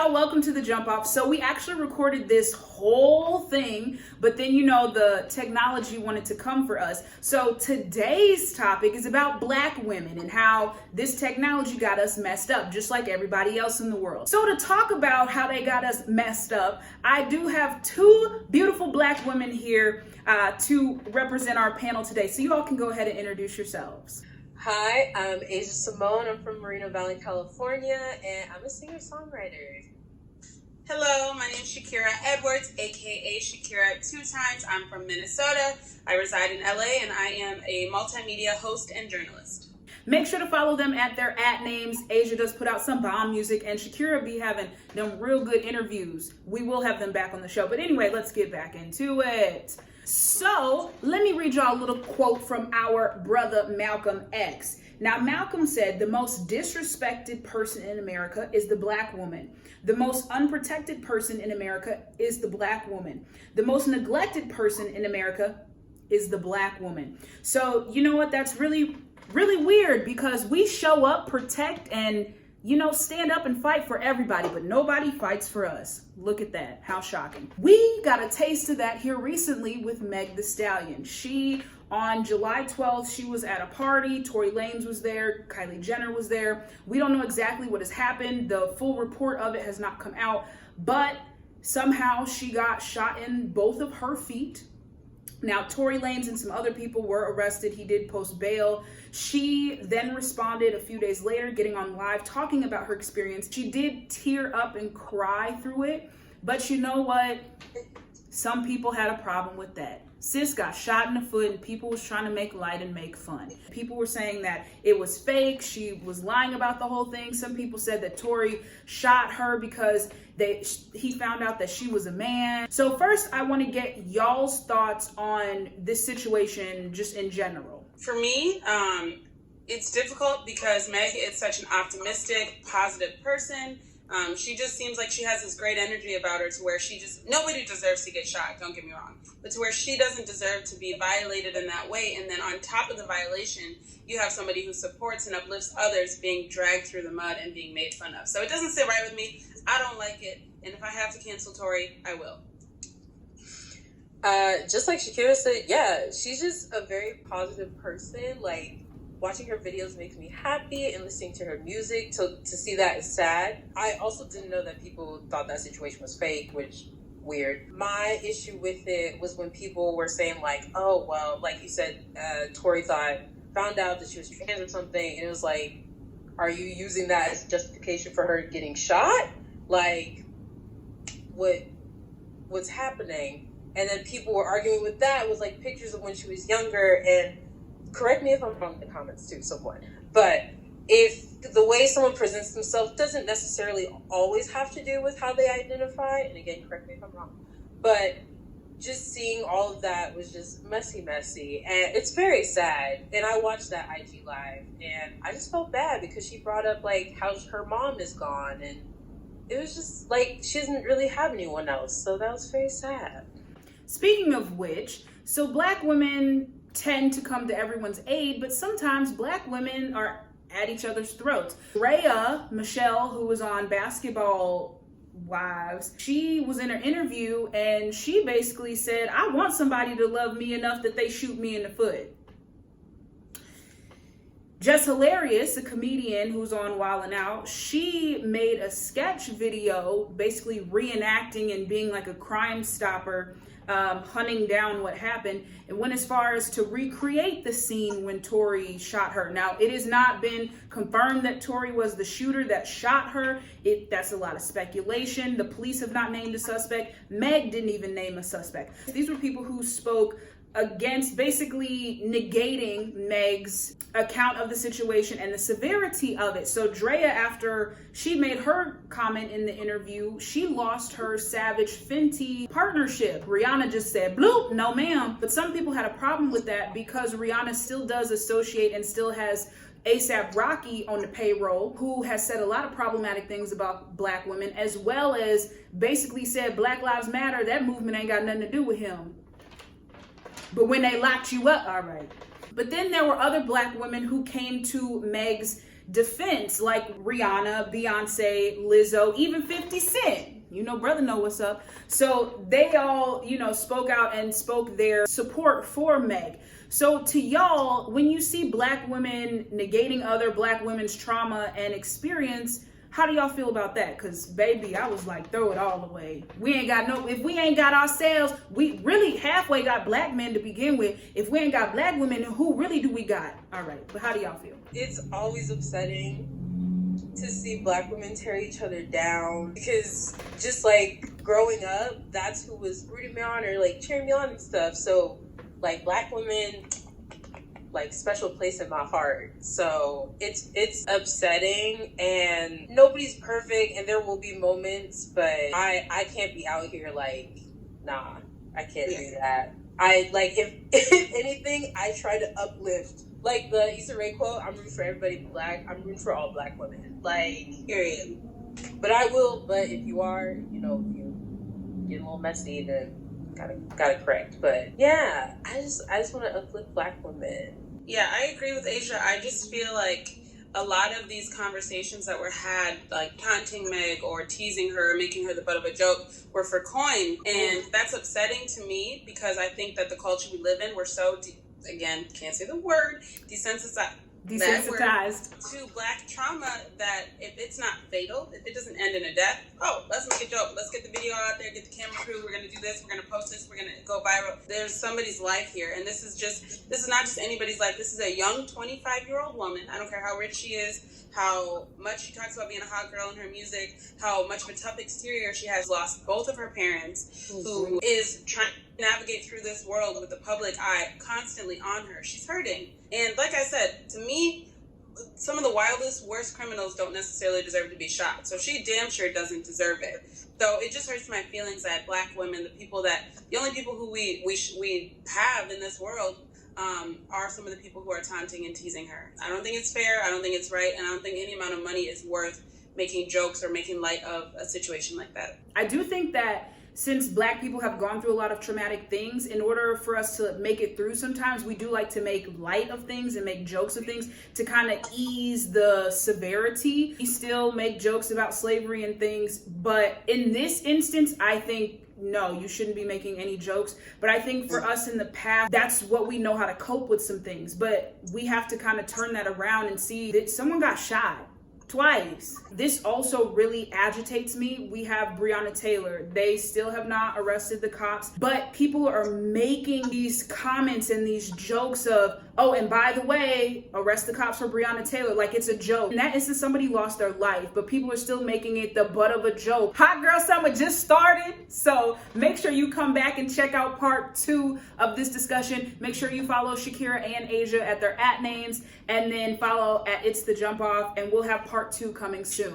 y'all, welcome to the Jump Off. So we actually recorded this whole thing, but then the technology wanted to come for us. So today's topic is about Black women and how this technology got us messed up, just like everybody else in the world. So to talk about how they got us messed up, I do have two beautiful Black women here to represent our panel today. So you all can go ahead and introduce yourselves. Hi, I'm Asia Simone. I'm from Moreno Valley, California, and I'm a singer-songwriter. Hello, my name is Shakirah Edwards, aka Shakirah 2 times. I'm from Minnesota. I reside in LA, and I am a multimedia host and journalist. Make sure to follow them at their @names. Asia does put out some bomb music, and Shakirah be having them real good interviews. We will have them back on the show. But anyway, let's get back into it. So let me read y'all a little quote from our brother Malcolm X. Now, Malcolm said, "The most disrespected person in America is the Black woman. The most unprotected person in America is the Black woman. The most neglected person in America is the Black woman." So you know what? That's really weird, because we show up, protect, and stand up and fight for everybody, but nobody fights for us. Look at that. How shocking. We got a taste of that here recently with Meg Thee Stallion. On July 12th, she was at a party. Tory Lanez was there. Kylie Jenner was there. We don't know exactly what has happened. The full report of it has not come out, but somehow she got shot in both of her feet. Now, Tory Lanez and some other people were arrested. He did post bail. She then responded a few days later, getting on live, talking about her experience. She did tear up and cry through it, but you know what? Some people had a problem with that. Sis got shot in the foot, and people was trying to make light and make fun. People were saying that it was fake. She was lying about the whole thing. Some people said that Tory shot her because he found out that she was a man. So first, I want to get y'all's thoughts on this situation just in general. For me, it's difficult because Meg is such an optimistic, positive person. She just seems like she has this great energy about her to where nobody deserves to get shot, don't get me wrong, but to where she doesn't deserve to be violated in that way. And then on top of the violation, you have somebody who supports and uplifts others being dragged through the mud and being made fun of. So it doesn't sit right with me. I don't like it. And if I have to cancel Tory, I will. Just like Shakirah said, yeah, she's just a very positive person. Like, watching her videos makes me happy, and listening to her music to see that is sad. I also didn't know that people thought that situation was fake, which weird. My issue with it was when people were saying like, oh, well, like you said, Tory found out that she was trans or something, and it was like, are you using that as justification for her getting shot? Like, what's happening? And then people were arguing with that with like pictures of when she was younger, and correct me if I'm wrong in the comments too, someone. But if the way someone presents themselves doesn't necessarily always have to do with how they identify, and again, correct me if I'm wrong, but just seeing all of that was just messy, and it's very sad. And I watched that IG live, and I just felt bad because she brought up like how her mom is gone, and it was just like she doesn't really have anyone else, so that was very sad. Speaking of which, so Black women tend to come to everyone's aid, but sometimes Black women are at each other's throats. Rhea Michelle, who was on Basketball Wives, she was in her interview and she basically said, "I want somebody to love me enough that they shoot me in the foot." Just Hilarious, a comedian who's on Wildin' Out, she made a sketch video basically reenacting and being like a crime stopper, hunting down what happened, and went as far as to recreate the scene when Tory shot her. Now, it has not been confirmed that Tory was the shooter that shot her. That's a lot of speculation. The police have not named a suspect. Meg didn't even name a suspect. These were people who spoke against basically negating Meg's account of the situation and the severity of it. So Drea, after she made her comment in the interview, she lost her Savage Fenty partnership. Rihanna just said, bloop, no ma'am. But some people had a problem with that because Rihanna still does associate and still has A$AP Rocky on the payroll, who has said a lot of problematic things about Black women, as well as basically said Black Lives Matter, that movement ain't got nothing to do with him. But when they locked you up, all right. But then there were other Black women who came to Meg's defense, like Rihanna, Beyonce, Lizzo, even 50 Cent. You know, brother know what's up. So they all, you know, spoke out and spoke their support for Meg. So to y'all, when you see Black women negating other Black women's trauma and experience, how do y'all feel about that? Because baby, I was like, throw it all away. If we ain't got ourselves, we really halfway got Black men to begin with. If we ain't got Black women, then who really do we got? All right, but how do y'all feel? It's always upsetting to see Black women tear each other down, because just like growing up, that's who was rooting me on or like cheering me on and stuff. So like Black women, like special place in my heart. So it's upsetting, and nobody's perfect, and there will be moments, but I can't be out here like, nah, I can't do that. I like, if anything, I try to uplift. Like the Issa Rae quote, I'm rooting for everybody Black. I'm rooting for all Black women. Like, period. But if you are, you know, if you get a little messy, then gotta correct. But yeah, I just want to uplift Black women. Yeah, I agree with Asia. I just feel like a lot of these conversations that were had, like taunting Meg or teasing her, making her the butt of a joke, were for coin. And that's upsetting to me, because I think that the culture we live in, we're so, again, can't say the word, desensitized to Black trauma, that if it's not fatal, if it doesn't end in a death, let's make a joke. Let's get the video out there, get the camera crew, we're going to do this, we're going to post this, we're going to go viral. There's somebody's life here, and this is not just anybody's life. This is a young 25-year-old woman. I don't care how rich she is, how much she talks about being a hot girl in her music, how much of a tough exterior she has, lost both of her parents, who is trying to navigate through this world with the public eye constantly on her. She's hurting. And like I said, to me, some of the wildest, worst criminals don't necessarily deserve to be shot. So she damn sure doesn't deserve it. So it just hurts my feelings that Black women, the only people who we have in this world, are some of the people who are taunting and teasing her. I don't think it's fair. I don't think it's right. And I don't think any amount of money is worth making jokes or making light of a situation like that. I do think that since Black people have gone through a lot of traumatic things, in order for us to make it through, sometimes we do like to make light of things and make jokes of things to kind of ease the severity. We still make jokes about slavery and things, but in this instance, I think no, you shouldn't be making any jokes. But I think for us in the past, that's what we know how to cope with some things. But we have to kind of turn that around and see that someone got shot twice. This also really agitates me. We have Breonna Taylor. They still have not arrested the cops, but people are making these comments and these jokes of, oh, and by the way, arrest the cops for Breonna Taylor, like it's a joke. In that instance, somebody lost their life, but people are still making it the butt of a joke. Hot Girl Summer just started, so make sure you come back and check out part 2 of this discussion. Make sure you follow Shakirah and Asia at their @ names, and then follow at It's the Jump Off, and we'll have part 2 coming soon.